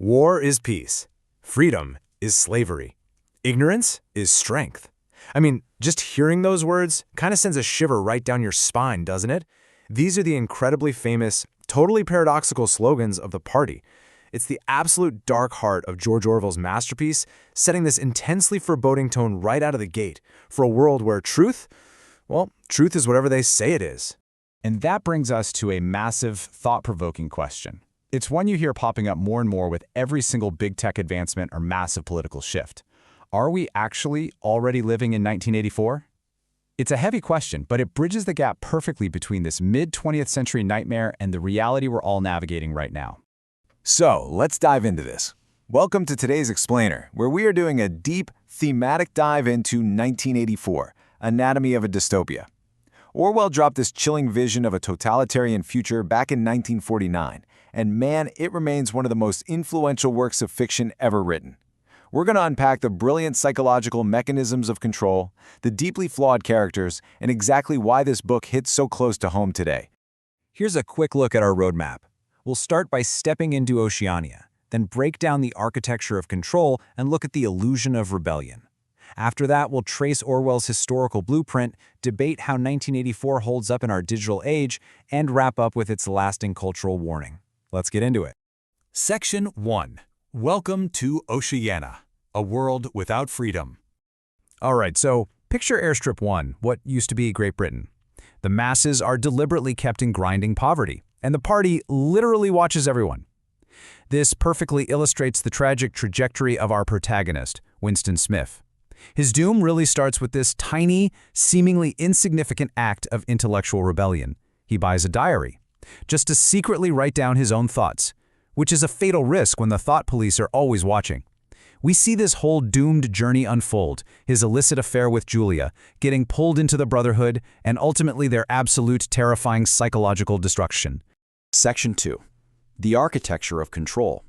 War is peace. Freedom is slavery. Ignorance is strength. I mean, just hearing those words kind of sends a shiver right down your spine, doesn't it? These are the incredibly famous, totally paradoxical slogans of the party. It's the absolute dark heart of George Orwell's masterpiece, setting this intensely foreboding tone right out of the gate for a world where truth, well, truth is whatever they say it is. And that brings us to a massive, thought-provoking question. It's one you hear popping up more and more with every single big tech advancement or massive political shift. Are we actually already living in 1984? It's a heavy question, but it bridges the gap perfectly between this mid-20th century nightmare and the reality we're all navigating right now. So, let's dive into this. Welcome to today's Explainer, where we are doing a deep, thematic dive into 1984, Anatomy of a Dystopia. Orwell dropped this chilling vision of a totalitarian future back in 1949, and man, it remains one of the most influential works of fiction ever written. We're going to unpack the brilliant psychological mechanisms of control, the deeply flawed characters, and exactly why this book hits so close to home today. Here's a quick look at our roadmap. We'll start by stepping into Oceania, then break down the architecture of control and look at the illusion of rebellion. After that, we'll trace Orwell's historical blueprint, debate how 1984 holds up in our digital age, and wrap up with its lasting cultural warning. Let's get into it. Section 1. Welcome to Oceania, a world without freedom. All right, so picture Airstrip 1, what used to be Great Britain. The masses are deliberately kept in grinding poverty, and the party literally watches everyone. This perfectly illustrates the tragic trajectory of our protagonist, Winston Smith. His doom really starts with this tiny, seemingly insignificant act of intellectual rebellion. He buys a diary, just to secretly write down his own thoughts, which is a fatal risk when the thought police are always watching. We see this whole doomed journey unfold, his illicit affair with Julia, getting pulled into the Brotherhood, and ultimately their absolute terrifying psychological destruction. Section 2. The architecture of control.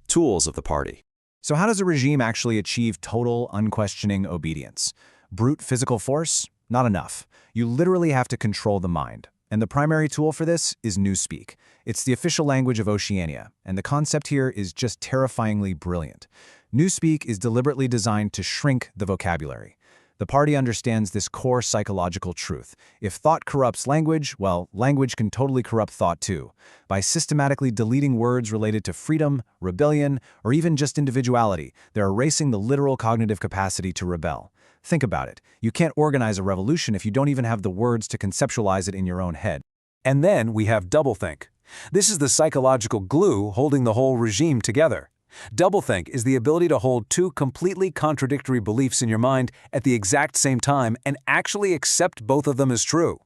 Tools of the party. So how does a regime actually achieve total, unquestioning obedience? Brute physical force? Not enough. You literally have to control the mind. And the primary tool for this is Newspeak. It's the official language of Oceania, and the concept here is just terrifyingly brilliant. Newspeak is deliberately designed to shrink the vocabulary. The party understands this core psychological truth. If thought corrupts language, well, language can totally corrupt thought too. By systematically deleting words related to freedom, rebellion, or even just individuality, they're erasing the literal cognitive capacity to rebel. Think about it. You can't organize a revolution if you don't even have the words to conceptualize it in your own head. And then we have doublethink. This is the psychological glue holding the whole regime together. Doublethink is the ability to hold two completely contradictory beliefs in your mind at the exact same time and actually accept both of them as true.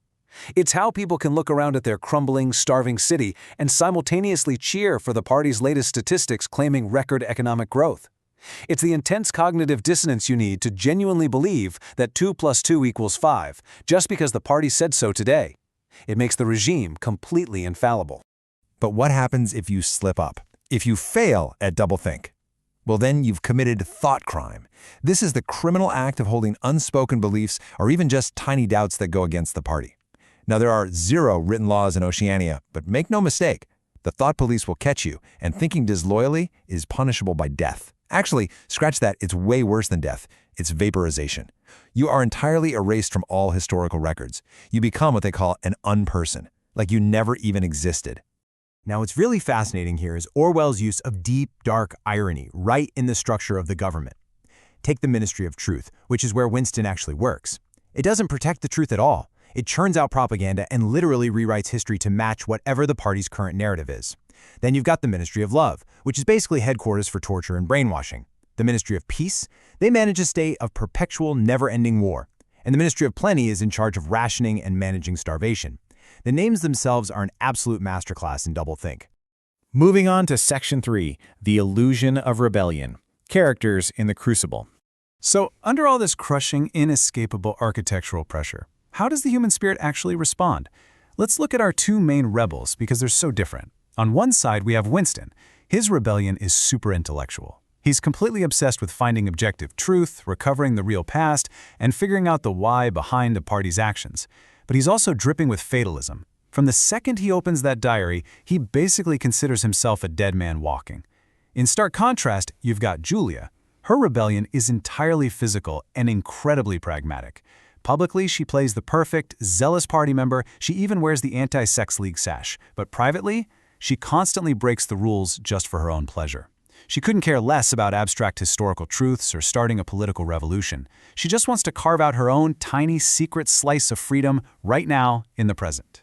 It's how people can look around at their crumbling, starving city and simultaneously cheer for the party's latest statistics claiming record economic growth. It's the intense cognitive dissonance you need to genuinely believe that 2 + 2 = 5, just because the party said so today. It makes the regime completely infallible. But what happens if you slip up? If you fail at doublethink? Well, then you've committed thought crime. This is the criminal act of holding unspoken beliefs or even just tiny doubts that go against the party. Now, there are 0 written laws in Oceania, but make no mistake, the thought police will catch you, and thinking disloyally is punishable by death. Actually, scratch that, it's way worse than death. It's vaporization. You are entirely erased from all historical records. You become what they call an unperson, like you never even existed. Now, what's really fascinating here is Orwell's use of deep, dark irony right in the structure of the government. Take the Ministry of Truth, which is where Winston actually works. It doesn't protect the truth at all. It churns out propaganda and literally rewrites history to match whatever the party's current narrative is. Then you've got the Ministry of Love, which is basically headquarters for torture and brainwashing. The Ministry of Peace, they manage a state of perpetual, never-ending war. And the Ministry of Plenty is in charge of rationing and managing starvation. The names themselves are an absolute masterclass in doublethink. Moving on to Section 3, the illusion of rebellion. Characters in the crucible. So, under all this crushing, inescapable architectural pressure, how does the human spirit actually respond? Let's look at our two main rebels because they're so different. On one side, we have Winston. His rebellion is super intellectual. He's completely obsessed with finding objective truth, recovering the real past, and figuring out the why behind the party's actions. But he's also dripping with fatalism. From the second he opens that diary, he basically considers himself a dead man walking. In stark contrast, you've got Julia. Her rebellion is entirely physical and incredibly pragmatic. Publicly, she plays the perfect, zealous party member. She even wears the anti-sex league sash. But privately, she constantly breaks the rules just for her own pleasure. She couldn't care less about abstract historical truths or starting a political revolution. She just wants to carve out her own tiny secret slice of freedom right now in the present.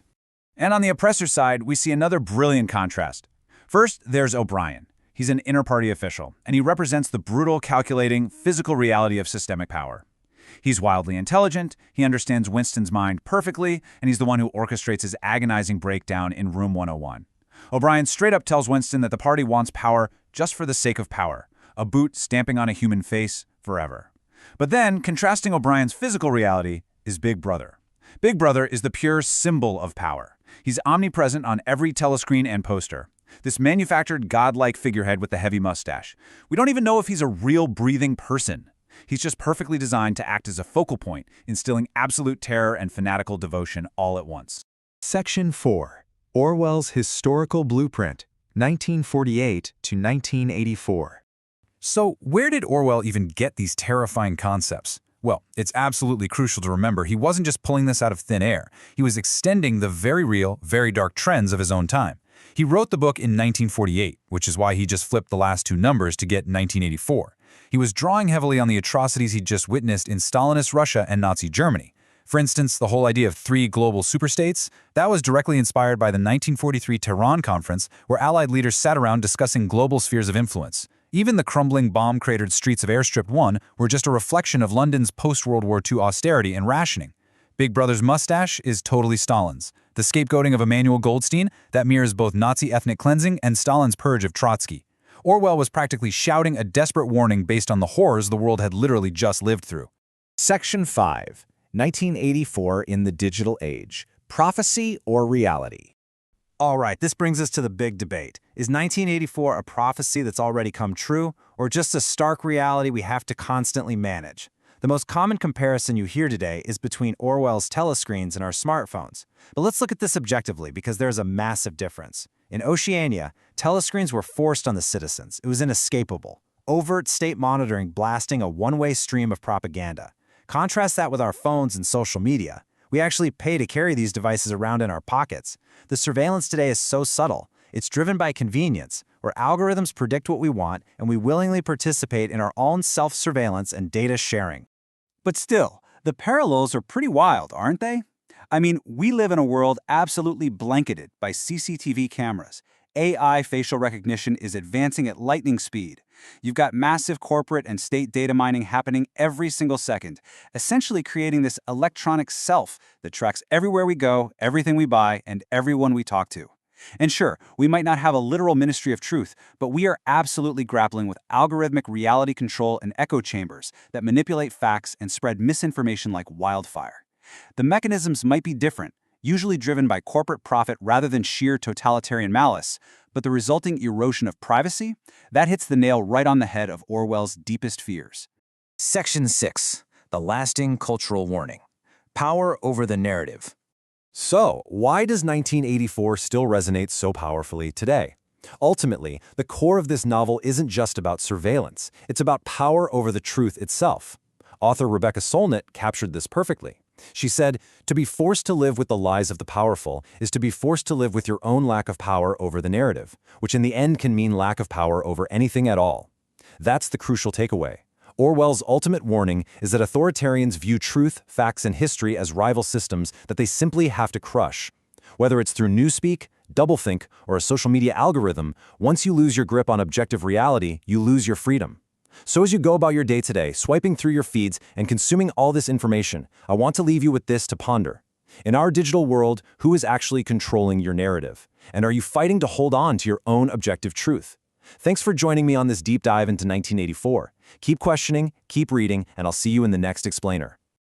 And on the oppressor side, we see another brilliant contrast. First, there's O'Brien. He's an inter-party official, and he represents the brutal, calculating, physical reality of systemic power. He's wildly intelligent, he understands Winston's mind perfectly, and he's the one who orchestrates his agonizing breakdown in Room 101. O'Brien straight up tells Winston that the party wants power just for the sake of power, a boot stamping on a human face forever. But then, contrasting O'Brien's physical reality is Big Brother. Big Brother is the pure symbol of power. He's omnipresent on every telescreen and poster. This manufactured godlike figurehead with the heavy mustache. We don't even know if he's a real breathing person. He's just perfectly designed to act as a focal point, instilling absolute terror and fanatical devotion all at once. Section 4. Orwell's Historical Blueprint, 1948 to 1984. So, where did Orwell even get these terrifying concepts? Well, it's absolutely crucial to remember he wasn't just pulling this out of thin air. He was extending the very real, very dark trends of his own time. He wrote the book in 1948, which is why he just flipped the last two numbers to get 1984. He was drawing heavily on the atrocities he'd just witnessed in Stalinist Russia and Nazi Germany. For instance, the whole idea of 3 global superstates, that was directly inspired by the 1943 Tehran Conference, where Allied leaders sat around discussing global spheres of influence. Even the crumbling, bomb-cratered streets of Airstrip 1 were just a reflection of London's post-World War II austerity and rationing. Big Brother's mustache is totally Stalin's. The scapegoating of Emmanuel Goldstein, that mirrors both Nazi ethnic cleansing and Stalin's purge of Trotsky. Orwell was practically shouting a desperate warning based on the horrors the world had literally just lived through. Section 5. 1984 in the Digital Age. Prophecy or Reality? All right, this brings us to the big debate. Is 1984 a prophecy that's already come true, or just a stark reality we have to constantly manage? The most common comparison you hear today is between Orwell's telescreens and our smartphones. But let's look at this objectively, because there's a massive difference. In Oceania, telescreens were forced on the citizens. It was inescapable. Overt state monitoring blasting a one-way stream of propaganda. Contrast that with our phones and social media. We actually pay to carry these devices around in our pockets. The surveillance today is so subtle. It's driven by convenience, where algorithms predict what we want and we willingly participate in our own self-surveillance and data sharing. But still, the parallels are pretty wild, aren't they? I mean, we live in a world absolutely blanketed by CCTV cameras. AI facial recognition is advancing at lightning speed. You've got massive corporate and state data mining happening every single second, essentially creating this electronic self that tracks everywhere we go, everything we buy, and everyone we talk to. And sure, we might not have a literal ministry of truth, but we are absolutely grappling with algorithmic reality control and echo chambers that manipulate facts and spread misinformation like wildfire. The mechanisms might be different, usually driven by corporate profit rather than sheer totalitarian malice, but the resulting erosion of privacy, that hits the nail right on the head of Orwell's deepest fears. Section 6. The Lasting Cultural Warning. Power over the narrative. So, why does 1984 still resonate so powerfully today? Ultimately, the core of this novel isn't just about surveillance. It's about power over the truth itself. Author Rebecca Solnit captured this perfectly. She said, "To be forced to live with the lies of the powerful is to be forced to live with your own lack of power over the narrative, which in the end can mean lack of power over anything at all." That's the crucial takeaway. Orwell's ultimate warning is that authoritarians view truth, facts, and history as rival systems that they simply have to crush. Whether it's through Newspeak, Doublethink, or a social media algorithm, once you lose your grip on objective reality, you lose your freedom. So as you go about your day today, swiping through your feeds and consuming all this information, I want to leave you with this to ponder. In our digital world, who is actually controlling your narrative? And are you fighting to hold on to your own objective truth? Thanks for joining me on this deep dive into 1984. Keep questioning, keep reading, and I'll see you in the next explainer.